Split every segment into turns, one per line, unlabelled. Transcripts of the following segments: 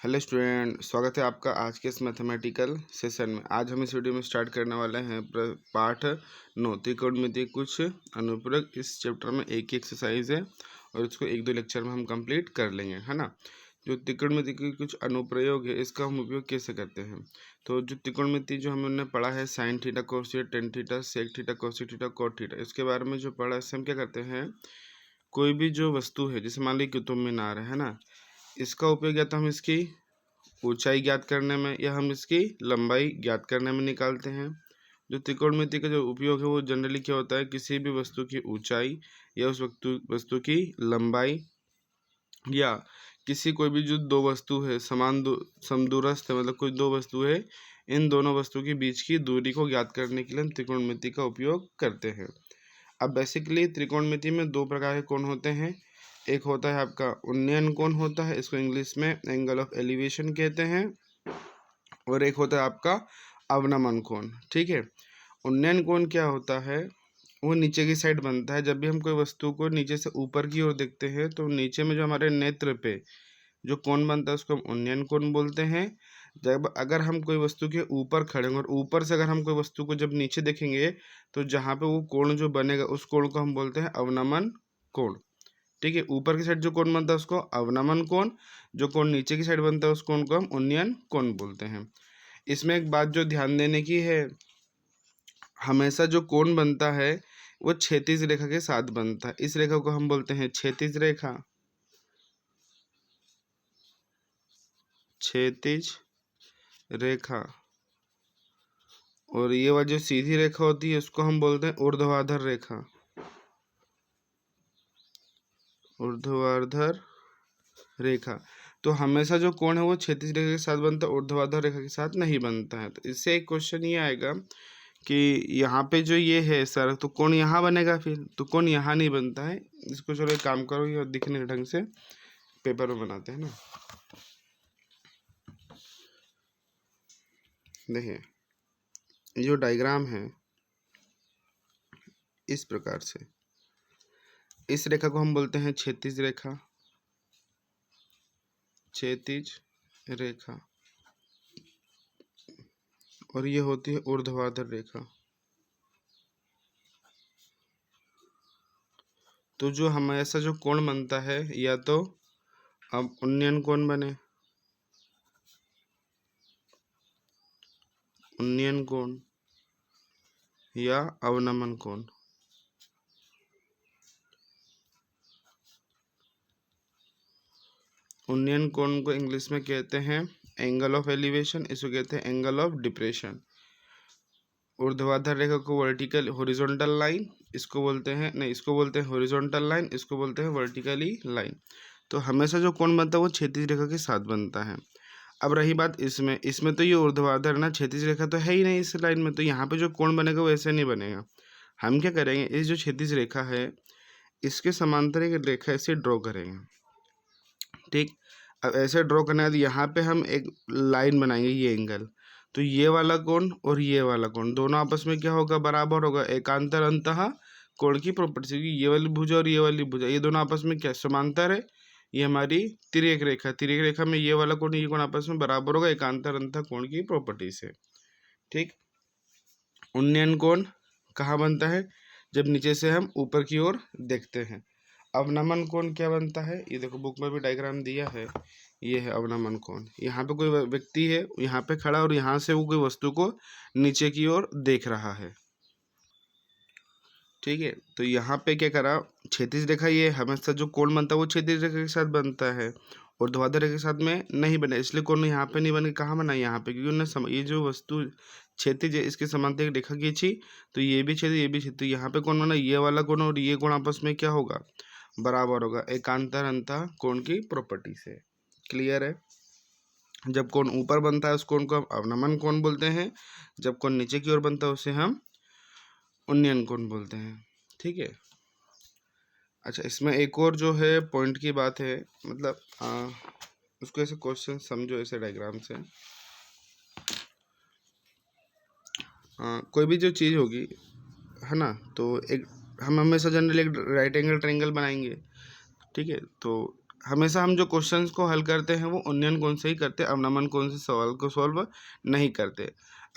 Hello student, स्वागत है आपका आज के इस मैथमेटिकल सेशन में। आज हम इस वीडियो में स्टार्ट करने वाले हैं पाठ 9 त्रिकोणमिति कुछ अनुप्रयोग। इस चैप्टर में एक ही एक्सरसाइज है और इसको 1-2 लेक्चर में हम कंप्लीट कर लेंगे, है ना। जो त्रिकोणमिति के कुछ अनुप्रयोग है, इसका हम उपयोग कैसे करते हैं। तो जो त्रिकोणमिति जो हमने पढ़ा है sine theta cos theta tan theta sec theta cosec theta cot theta, इसके बारे में जो पढ़ा है इससे हम क्या करते हैं, कोई भी जो वस्तु है, जैसे मान लीजिए कुतुब मीनार है ना, इसका उपयोग या तो हम इसकी ऊंचाई ज्ञात करने में या हम इसकी लंबाई ज्ञात करने में निकालते हैं। जो त्रिकोणमिति का जो उपयोग है वो जनरली क्या होता है, किसी भी वस्तु की ऊंचाई या उस वस्तु की लंबाई या किसी कोई भी जो दो वस्तु है समदूरस्थ है, मतलब कोई दो वस्तु है, इन दोनों वस्तु के बीच की दूरी को ज्ञात करने के लिए हम त्रिकोणमिति का उपयोग करते हैं। अब बेसिकली त्रिकोणमिति में दो प्रकार के कोण होते हैं। एक होता है आपका उन्नयन कोण होता है, इसको इंग्लिश में एंगल ऑफ एलिवेशन कहते हैं, और एक होता है आपका अवनमन कोण। ठीक है, उन्नयन कोण क्या होता है, वो नीचे की साइड बनता है। जब भी हम कोई वस्तु को नीचे से ऊपर की ओर देखते हैं तो नीचे में जो हमारे नेत्र पे जो कोण बनता है उसको हम उन्नयन कोण बोलते हैं। जब अगर हम कोई वस्तु के ऊपर खड़े हों और ऊपर से अगर हम कोई वस्तु को जब नीचे देखेंगे तो जहाँ पे वो कोण जो बनेगा उस कोण को हम बोलते हैं अवनमन कोण। ठीक है, ऊपर की साइड जो कोण बनता है उसको अवनमन कोण, जो कोण नीचे की साइड बनता है उस कोण को हम उन्नयन कोण बोलते हैं। इसमें एक बात जो ध्यान देने की है, हमेशा जो कोण बनता है वो क्षैतिज रेखा के साथ बनता है। इस रेखा को हम बोलते हैं क्षैतिज रेखा, क्षैतिज रेखा। और ये वाली जो सीधी रेखा होती है उसको हम बोलते हैं ऊर्ध्वाधर रेखा, ऊर्ध्वाधर रेखा। तो हमेशा जो कोण है वो क्षैतिज रेखा के साथ बनता है, ऊर्ध्वाधर रेखा के साथ नहीं बनता है। तो इससे एक क्वेश्चन ये आएगा कि यहाँ पे जो ये है सर, तो कोण यहाँ बनेगा, फिर तो कोण यहाँ नहीं बनता है। इसको चलो एक काम करो, ये दिखने के ढंग से पेपर में बनाते हैं ना। देखिए जो डायग्राम है इस प्रकार से, इस रेखा को हम बोलते हैं क्षैतिज रेखा, क्षैतिज रेखा, और ये होती है ऊर्ध्वाधर रेखा। तो जो हमेशा जो कोण बनता है या तो अब उन्नयन कोण बने, उन्नयन कोण, या अवनमन कोण। उन्नयन कोण को इंग्लिश में कहते हैं एंगल ऑफ एलिवेशन, इसको कहते हैं एंगल ऑफ डिप्रेशन। ऊर्ध्वाधर रेखा को वर्टिकल हॉरिजॉन्टल लाइन इसको बोलते हैं, नहीं इसको बोलते हैं हॉरिजॉन्टल लाइन, इसको बोलते हैं वर्टिकली लाइन। तो हमेशा जो कोण बनता है वो क्षैतिज रेखा के साथ बनता है। अब रही बात इसमें तो ये ऊर्ध्वाधर ना, क्षैतिज रेखा तो है ही नहीं इस लाइन में, तो यहाँ पे जो कोण बनेगा वो ऐसे नहीं बनेगा। हम क्या करेंगे, इस जो क्षैतिज रेखा है इसके समांतर एक रेखा ऐसे ड्रॉ करेंगे। ठीक, अब ऐसे ड्रॉ करने के बाद यहाँ पे हम एक लाइन बनाएंगे, ये एंगल। तो ये वाला कोण और ये वाला कोण दोनों आपस में क्या होगा, बराबर होगा। एकांतर अंतः कोण की प्रॉपर्टी, ये वाली भुजा और ये वाली भुजा ये दोनों आपस में क्या समांतर है, ये हमारी तिर्यक रेखा, तिर्यक रेखा में ये वाला कोण ये कोण आपस में बराबर होगा एकांतर अंतः कोण की प्रॉपर्टी से। ठीक, उन्नयन कोण कहाँ बनता है, जब नीचे से हम ऊपर की ओर देखते हैं। अवनमन कोण क्या बनता है, ये देखो बुक में भी डायग्राम दिया है, ये है अवनमन कोण। यहाँ पे कोई व्यक्ति है यहाँ पे खड़ा और यहाँ से वो कोई वस्तु को नीचे की ओर देख रहा है। ठीक है, तो यहाँ पे क्या करा, क्षैतिज रेखा ये हमेशा जो कोण बनता है वो क्षैतिज रेखा के साथ बनता है, और ऊर्ध्वाधर रेखा के साथ में नहीं बने, इसलिए कोण यहाँ पे नहीं बने। कहाँ बना, यहाँ पे, क्योंकि उन्होंने ये जो वस्तु क्षैतिज है इसके समांतर एक रेखा खींची, तो ये भी क्षैतिज ये भी क्षैतिज, तो यहाँ पे कौन बना, ये वाला कोण और ये कोण आपस में क्या होगा, बराबर होगा एकांतर अंतः कोण की प्रॉपर्टी से। क्लियर है। जब कोण ऊपर बनता है उस कोण को हम अवनमन कोण बोलते हैं, जब कोण नीचे की ओर बनता है उसे हम उन्नयन कोण बोलते हैं। ठीक है, अच्छा इसमें एक और जो है पॉइंट की बात है, मतलब उसको ऐसे क्वेश्चन समझो, ऐसे डायग्राम से। कोई भी जो चीज़ होगी है ना, तो एक हम हमेशा जनरली एक राइट एंगल ट्रायंगल बनाएंगे। ठीक है, तो हमेशा हम जो क्वेश्चंस को हल करते हैं वो उन्नयन कोण से ही करते हैं, अवनमन कोण से सवाल को सॉल्व नहीं करते।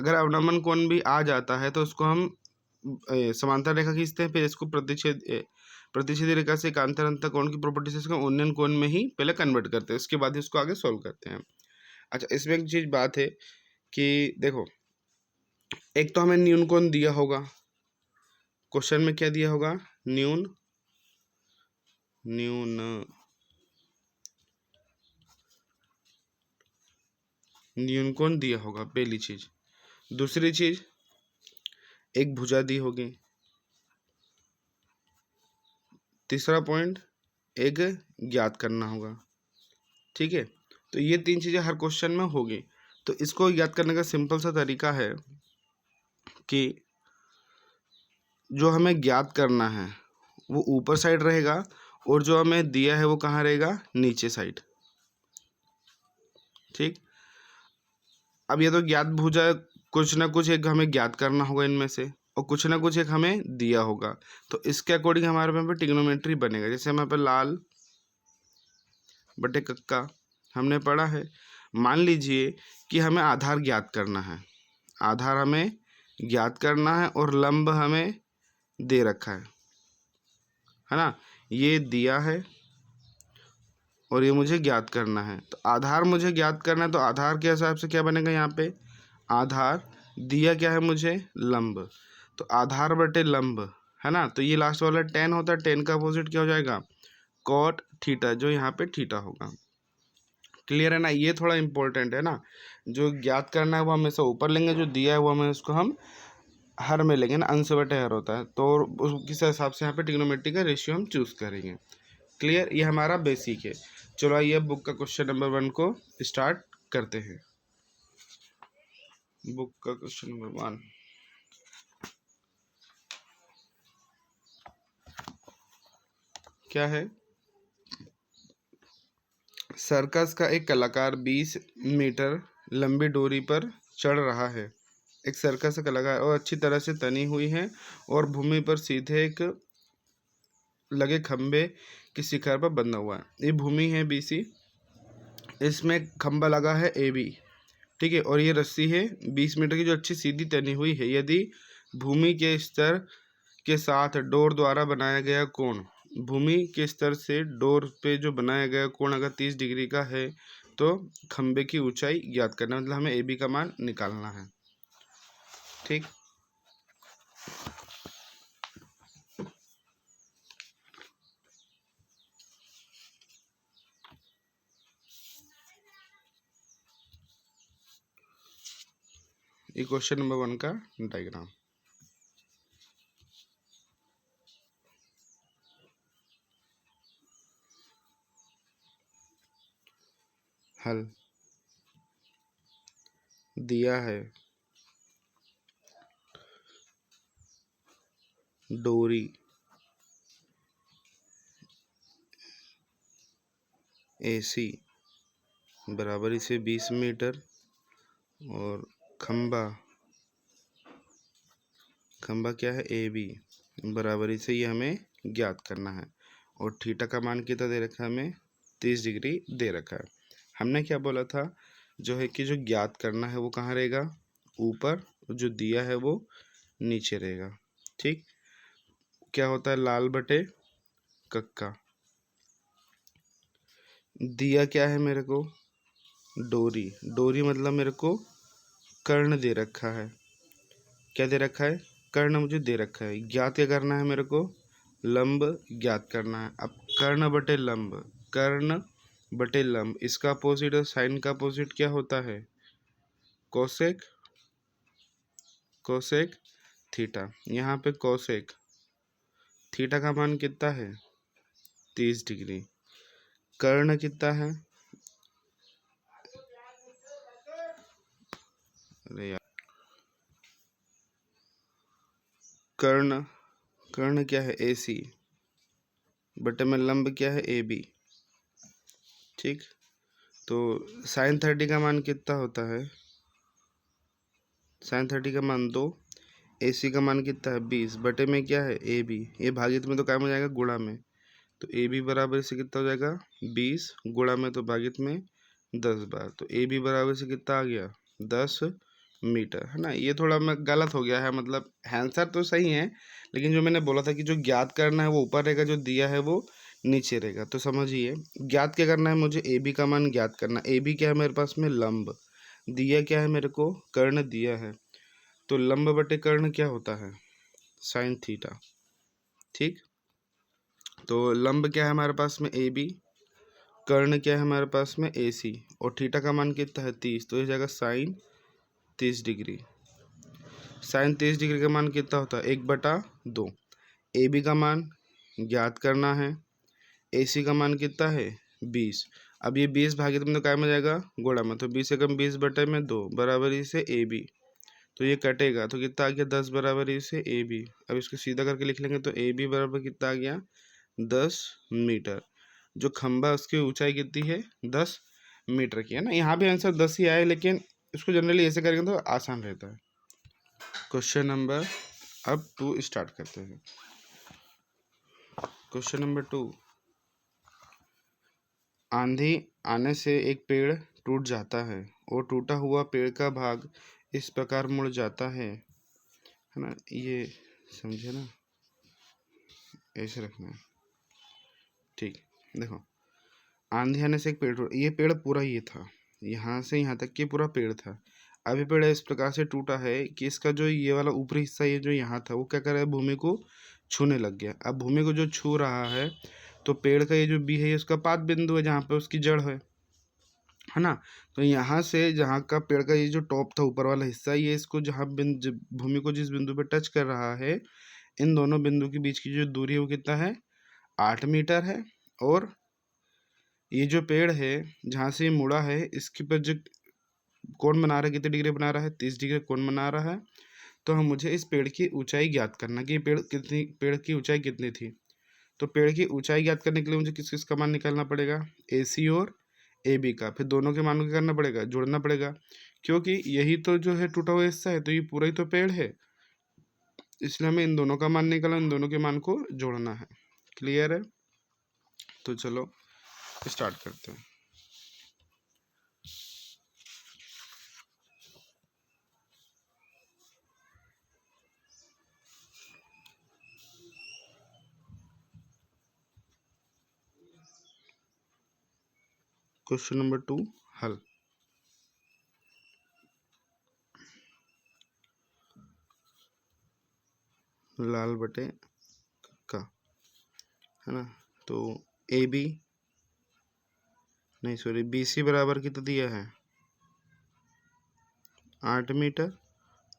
अगर अवनमन कोण भी आ जाता है तो उसको हम समांतर रेखा खींचते हैं, फिर इसको प्रतिच्छेदी रेखा से एकांतर अंतः कोण की प्रॉपर्टी से इसको उन्नयन कोण में ही पहले कन्वर्ट करते हैं, उसके बाद ही उसको आगे सॉल्व करते हैं। अच्छा, इसमें एक चीज बात है कि देखो, एक तो हमें न्यून कोण दिया होगा, क्वेश्चन में क्या दिया होगा, न्यून कोण दिया होगा, पहली चीज। दूसरी चीज, एक भुजा दी होगी। तीसरा पॉइंट, एक ज्ञात करना होगा। ठीक है, तो ये 3 चीजें हर क्वेश्चन में होगी। तो इसको ज्ञात करने का सिंपल सा तरीका है कि जो हमें ज्ञात करना है वो ऊपर साइड रहेगा और जो हमें दिया है वो कहाँ रहेगा, नीचे साइड। ठीक, अब ये तो ज्ञात भुजा, कुछ ना कुछ एक हमें ज्ञात करना होगा इनमें से, और कुछ ना कुछ एक हमें दिया होगा। तो इसके अकॉर्डिंग हमारे यहाँ पे ट्रिग्नोमेट्री बनेगा। जैसे हमारे पे लाल बटे कक्का हमने पढ़ा है। मान लीजिए कि हमें आधार ज्ञात करना है, आधार हमें ज्ञात करना है और लंब हमें दे रखा है ना, ये दिया है और ये मुझे ज्ञात करना है। तो आधार मुझे ज्ञात करना है, तो आधार के हिसाब से क्या बनेगा, यहाँ पे आधार दिया क्या है मुझे, लंब। तो आधार बटे लंब है ना, तो ये लास्ट वाला टेन होता है, टेन का अपोजिट क्या हो जाएगा, कॉट थीटा, जो यहाँ पे थीटा होगा। क्लियर है ना, ये थोड़ा इंपॉर्टेंट है ना। जो ज्ञात करना है वो हमेशा ऊपर लेंगे, जो दिया है वो हमें उसको हम हर में लेंगे ना, अंश बटे हर होता है, तो उस हिसाब से यहाँ पे ट्रिग्नोमेट्री का रेशियो हम चूज करेंगे। क्लियर, ये हमारा बेसिक है। चलो आइए बुक का क्वेश्चन नंबर 1 को स्टार्ट करते हैं। बुक का क्वेश्चन नंबर 1, क्या है, सर्कस का एक कलाकार 20 मीटर लंबी डोरी पर चढ़ रहा है। एक सर्कस का कलाकार और अच्छी तरह से तनी हुई है और भूमि पर सीधे एक लगे खंबे की शिखर पर बंधा हुआ है। ये भूमि है BC, इसमें खंबा लगा है AB। ठीक है, और ये रस्सी है 20 मीटर की जो अच्छी सीधी तनी हुई है। यदि भूमि के स्तर के साथ डोर द्वारा बनाया गया कोण, भूमि के स्तर से डोर पे जो बनाया गया कोण अगर 30 डिग्री का है तो खंबे की ऊंचाई ज्ञात करना, मतलब हमें AB का मान निकालना है। ठीक, ये क्वेश्चन नंबर 1 का डायग्राम। हल दिया है, डोरी AC बराबर इसे 20 मीटर और खंबा क्या है AB बराबरी से ये हमें ज्ञात करना है। और थीटा का मान कितना दे रखा है, हमें 30 डिग्री दे रखा है। हमने क्या बोला था, जो है कि जो ज्ञात करना है वो कहाँ रहेगा, ऊपर, जो दिया है वो नीचे रहेगा। ठीक, क्या होता है, लाल बटे कक्का, दिया क्या है मेरे को, डोरी, डोरी मतलब मेरे को कर्ण दे रखा है। क्या दे रखा है, कर्ण मुझे दे रखा है। ज्ञात क्या करना है मेरे को, लंब ज्ञात करना है। अब कर्ण बटे लंब, कर्ण बटे लंब, इसका अपोजिट और साइन का अपोजिट क्या होता है, कोसेक, कोसेक थीटा। यहाँ पे कोसेक थीटा का मान कितना है, 30 डिग्री। कर्ण कितना है, अरे यार, कर्ण, कर्ण क्या है AC बटे में लंब क्या है AB। ठीक, तो साइन 30 का मान कितना होता है, साइन 30 का मान 2, AC का मान कितना है 20 बटे में क्या है AB, ये भाजित में तो काम हो जाएगा गुणा में, तो ए बी बराबर से कितना हो जाएगा 20 गुणा में तो भागित में 10 बार, तो ए बी बराबर से कितना आ गया 10 मीटर, है ना। ये थोड़ा मैं गलत हो गया है, मतलब आंसर तो सही है लेकिन जो मैंने बोला था कि जो ज्ञात करना है वो ऊपर रहेगा, जो दिया है वो नीचे रहेगा। तो समझिए ज्ञात क्या करना है, मुझे ए बी का मान ज्ञात करना। ए बी क्या है मेरे पास में लंब, दिया क्या है मेरे को कर्ण दिया है, तो लंब बटे कर्ण क्या होता है साइन थीटा। ठीक, तो लंब क्या है हमारे पास में ए बी, कर्ण क्या है हमारे पास में ए सी, और थीटा का मान कितना है 30, तो इस जगह साइन 30 डिग्री। साइन 30 डिग्री का मान कितना होता है 1/2। ए बी का मान ज्ञात करना है, ए सी का मान कितना है 20। अब ये 20 भागित में तो क्या में जाएगा गुणा में, तो 20 एकम 20/2 बराबरी से ए बी, तो ये कटेगा तो कितना आ गया 10 बराबरी से ए बी। अब इसको सीधा करके लिख लेंगे तो ए बी बराबर कितना आ गया 10 मीटर। जो खंभा उसकी ऊंचाई कितनी है 10 मीटर की, है ना। यहाँ भी आंसर 10 ही आए लेकिन इसको जनरली ऐसे करेंगे तो आसान रहता है। क्वेश्चन नंबर अब 2 स्टार्ट करते हैं। क्वेश्चन नंबर 2, आंधी आने से एक पेड़ टूट जाता है और टूटा हुआ पेड़ का भाग इस प्रकार मुड़ जाता है ना। ये समझे ना, ऐसे रखना है। ठीक, देखो आंधी आने से एक पेड़ टूटा, ये पेड़ पूरा ये था, यहाँ से यहाँ तक ये पूरा पेड़ था। अब ये पेड़ इस प्रकार से टूटा है कि इसका जो ये वाला ऊपरी हिस्सा ये जो यहाँ था वो क्या कर रहा है भूमि को छूने लग गया। अब भूमि को जो छू रहा है तो पेड़ का ये जो बी है ये उसका पाद बिंदु है जहाँ पे उसकी जड़ है ना। तो यहाँ से जहाँ का पेड़ का ये जो टॉप था ऊपर वाला हिस्सा, ये इसको जहाँ भूमि को जिस बिंदु पे टच कर रहा है, इन दोनों बिंदु के बीच की जो दूरी है वो कितना है 8 मीटर है। और ये जो पेड़ है जहाँ से ये मुड़ा है इसके पर जो कोण बना रहा है कितने डिग्री बना रहा है 30 डिग्री कोण बना रहा है। तो हम मुझे इस पेड़ की ऊंचाई ज्ञात करना कि पेड़ की ऊंचाई कितनी थी। तो पेड़ की ऊंचाई ज्ञात करने के लिए मुझे किस किस का मान निकालना पड़ेगा ए सी और ए बी का, फिर दोनों के मानों को करना पड़ेगा जोड़ना पड़ेगा, क्योंकि यही तो जो है टूटा हुआ हिस्सा है तो ये पूरा ही तो पेड़ है, इसलिए हमें इन दोनों का मान निकालना, इन दोनों के मान को जोड़ना है। क्लियर है, तो चलो स्टार्ट करते हैं। क्वेश्चन नंबर 2 हल। लाल बटे का, है ना। तो ए बी नहीं सॉरी बी सी बराबर कितना दिया है 8 मीटर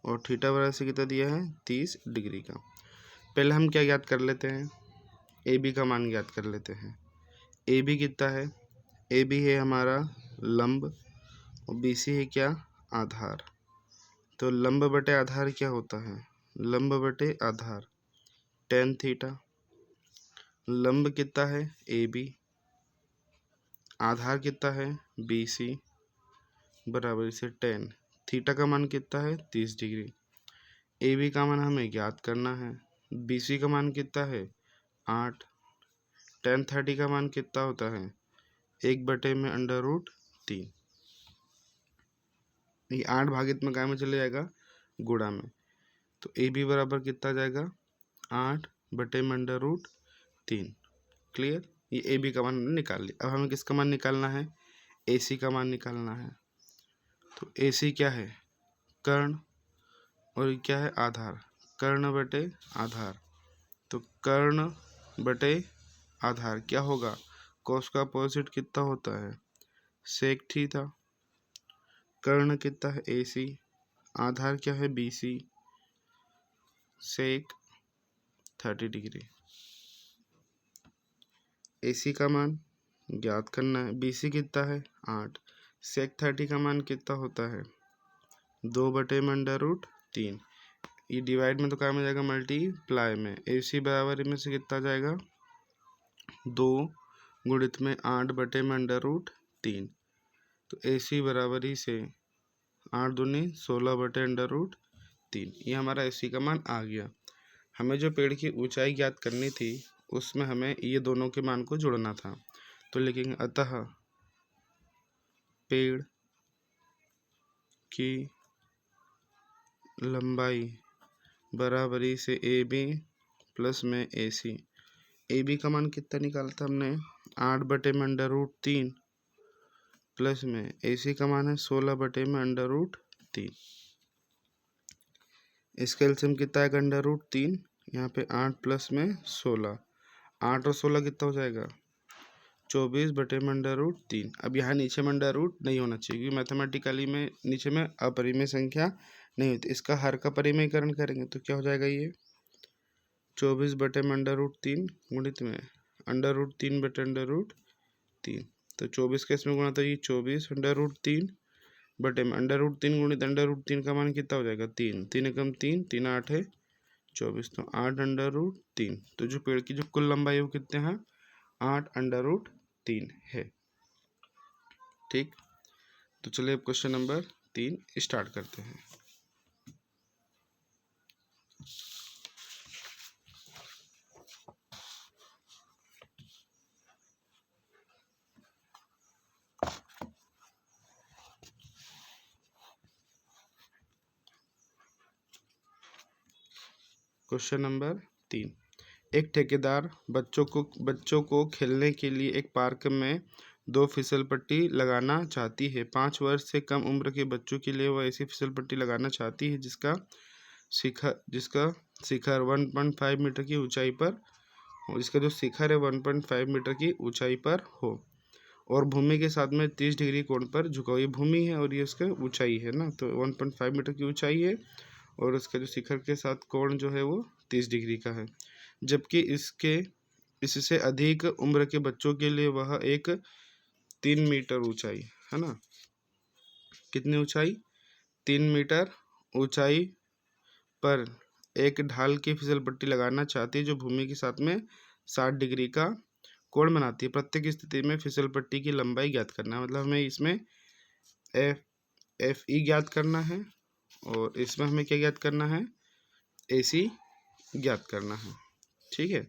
और थीटा बराबर से कितना दिया है 30 डिग्री का। पहले हम क्या ज्ञात कर लेते हैं, ए बी का मान ज्ञात कर लेते हैं। ए बी कितना है, ए बी है हमारा लंब और बी सी है क्या आधार। तो लंब बटे आधार क्या होता है, लंब बटे आधार tan थीटा। लंब कितना है ए बी, आधार कितना है बी सी, बराबर से tan थीटा का मान कितना है 30 डिग्री। ए बी का मान हमें ज्ञात करना है, बी सी का मान कितना है 8, tan 30 का मान कितना होता है 1/√3। ये 8 भागित में काय में चले जाएगा गुणा में, तो ए बी बराबर कितना जाएगा 8/√3। क्लियर, ये ए बी का मान निकाल लिया। अब हमें किसका मान निकालना है ए सी का मान निकालना है। तो ए सी क्या है कर्ण और ये क्या है आधार, कर्ण बटे आधार। तो कर्ण बटे आधार क्या होगा, कोस का अपोजिट कितना होता है सेक थीटा। कर्ण कितना है ए सी, आधार क्या है बी सी, सेक 30 डिग्री। ए सी का मान ज्ञात करना है, बी सी कितना है 8, सेक 30 का मान कितना होता है 2/√3। ये डिवाइड में तो क्या में जाएगा मल्टीप्लाई में, ए सी बराबर में से कितना जाएगा 2 गुणित में 8/√3। तो ए सी बराबर ही से 8 दूनी 16/√3। ये हमारा ए सी का मान आ गया। हमें जो पेड़ की ऊंचाई ज्ञात करनी थी उसमें हमें ये दोनों के मान को जोड़ना था। तो लिखेंगे अतः पेड़ की लंबाई बराबरी से ए बी प्लस में ए सी। ए बी का मान कितना निकाला था हमने, 8/√3 प्लस में ए सी का मान है 16/√3। इसका एलसीएम कितना है, √3, यहाँ पे 8 प्लस में 16, 8 और 16 कितना हो जाएगा, 24/√3। अब यहाँ नीचे में अंडर रूट नहीं होना चाहिए, क्योंकि मैथमेटिकली में नीचे में अपरिमेय संख्या नहीं होती। इसका हर का परिमेयकरण करेंगे तो क्या हो जाएगा, ये 24/√3 गुणित में √3/√3। तो 24 के इसमें गुणा, तो ये 24/√3 बटे में √3 गुणित √3 का मान कितना हो जाएगा, 3, 3 एकम 3, 3 8 है 24, तो 8/√3। तो जो पेड़ की जो कुल लंबाई है वो कितने हैं, 8/√3 है। ठीक, तो चलिए अब क्वेश्चन नंबर 3 स्टार्ट करते हैं। क्वेश्चन नंबर 3, एक ठेकेदार बच्चों को खेलने के लिए एक पार्क में 2 फिसल पट्टी लगाना चाहती है। 5 वर्ष से कम उम्र के बच्चों के लिए वह ऐसी फिसल पट्टी लगाना चाहती है जिसका शिखर 1.5 मीटर की ऊंचाई पर हो, जिसका जो शिखर है 1.5 मीटर की ऊंचाई पर हो और भूमि के साथ में 30 डिग्री कोण पर झुका हो। ये भूमि है और ये उसका ऊंचाई है ना, तो 1.5 मीटर की ऊंचाई है और उसका जो शिखर के साथ कोण जो है वो 30 डिग्री का है। जबकि इससे अधिक उम्र के बच्चों के लिए वह एक 3 मीटर ऊंचाई है ना, कितनी ऊंचाई, 3 मीटर ऊंचाई पर एक ढाल की फिसल पट्टी लगाना चाहती है जो भूमि के साथ में 60 डिग्री का कोण बनाती है। प्रत्येक स्थिति में फिसल पट्टी की लंबाई ज्ञात करना है, मतलब हमें इसमें एफ ई ज्ञात करना है और इसमें हमें क्या ज्ञात करना है, ए सी ज्ञात करना है। ठीक है,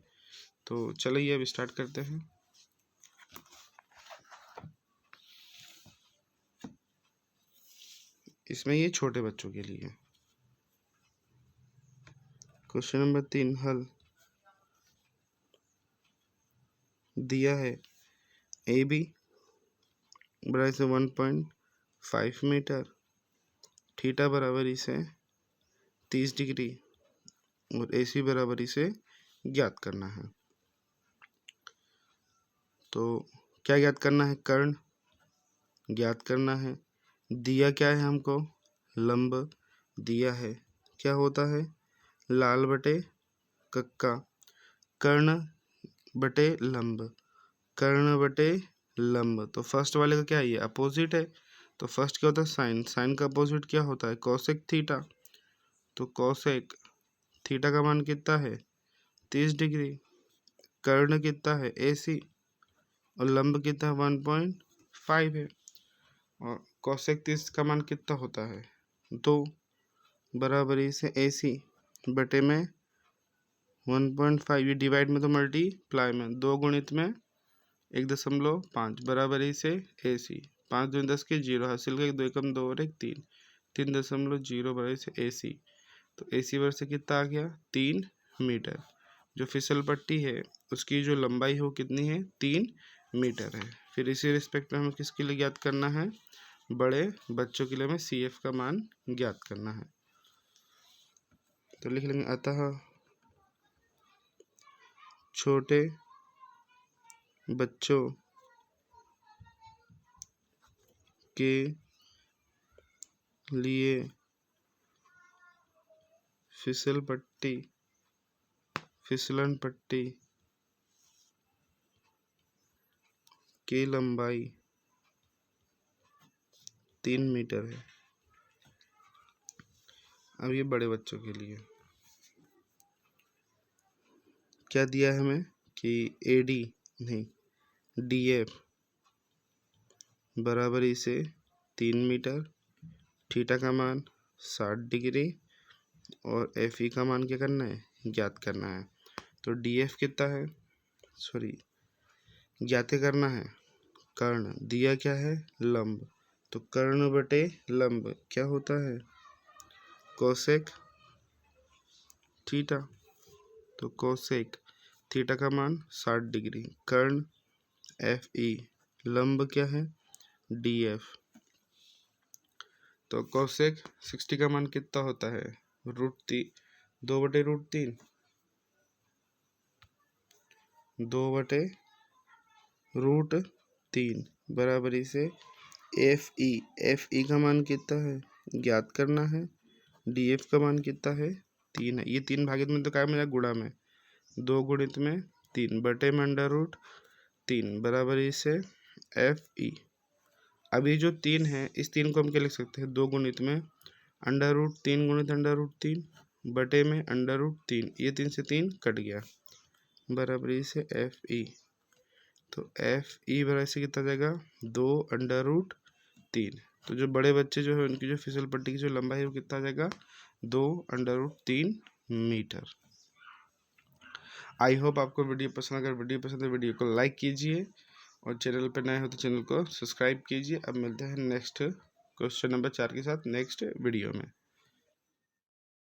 तो चलिए अब स्टार्ट करते हैं। इसमें ये छोटे बच्चों के लिए। क्वेश्चन नंबर 3 हल दिया है, ए बी बराबर से 1.5 मीटर, थीटा बराबर इसे 30 डिग्री और ए सी बराबर इसे ज्ञात करना है। तो क्या ज्ञात करना है, कर्ण ज्ञात करना है। दिया क्या है हमको, लंब दिया है, क्या होता है, लाल बटे कक्का, कर्ण बटे लंब, कर्ण बटे लंब। तो फर्स्ट वाले का क्या है, ये अपोजिट है, तो फर्स्ट क्या होता है, साइन, साइन का अपोजिट क्या होता है, कोसेक थीटा। तो कोसेक थीटा का मान कितना है, 30 डिग्री, कर्ण कितना है ए सी और लंब कितना है 1.5 है, और कोसेक 30 का मान कितना होता है 2, बराबरी से ए सी बटे में 1.5, ये डिवाइड में तो मल्टीप्लाई में 2 गुणित में 1.5 बराबरी से ए सी, 5 2 10 के 0 हासिल का 2 एकम 2 और 1 3, 3.0 बराबरी से ए सी। तो ए सी वर्ग से कितना आ गया, 3 मीटर। जो फिसल पट्टी है उसकी जो लंबाई है वो कितनी है, 3 मीटर है। फिर इसी रिस्पेक्ट में हमें किसके लिए ज्ञात करना है, बड़े बच्चों के लिए हमें सी एफ का मान ज्ञात करना है। तो लिख लेंगे अतः छोटे बच्चों के लिए फिसलन पट्टी की लंबाई 3 मीटर है। अब ये बड़े बच्चों के लिए क्या दिया है हमें कि ए डी नहीं डी एफ बराबर इसे 3 मीटर, थीटा का मान 60 डिग्री और एफ ई का मान क्या करना है, ज्ञात करना है। तो डी एफ कितना है सॉरी ज्ञात करना है कर्ण, दिया क्या है लंब, तो कर्ण बटे लंब क्या होता है कोसेक थीटा। तो कोसेक थीटा का मान 60 डिग्री। कर्ण एफ ई, लंब क्या है डी एफ। तो कोसेक 60 का मान कितना होता है √3, 2/√3, 2/√3 बराबरी से एफ ई का मान कितना है ज्ञात करना है। डी एफ का मान कितना है 3 है। ये 3 भागित में तो क्या मिला गुणा में, 2 गुणित में 3 बटे में √3 बराबरी से एफ ई। अब ये जो 3 है इस 3 को हम क्या लिख सकते हैं 2 गुणित में √3 गुणित √3 बटे में √3, ये 3 से 3 कट गया बराबरी से एफ ई। तो एफ ई बराबर से कितना जाएगा 2√3। तो जो बड़े बच्चे जो है उनकी जो फिसल पट्टी की जो लंबाई है वो कितना जाएगा 2√3 मीटर। आई होप आपको वीडियो पसंद, अगर वीडियो पसंद है वीडियो को लाइक कीजिए और चैनल पर नए हो तो चैनल को सब्सक्राइब कीजिए। अब मिलते हैं नेक्स्ट क्वेश्चन नंबर 4 के साथ नेक्स्ट वीडियो में।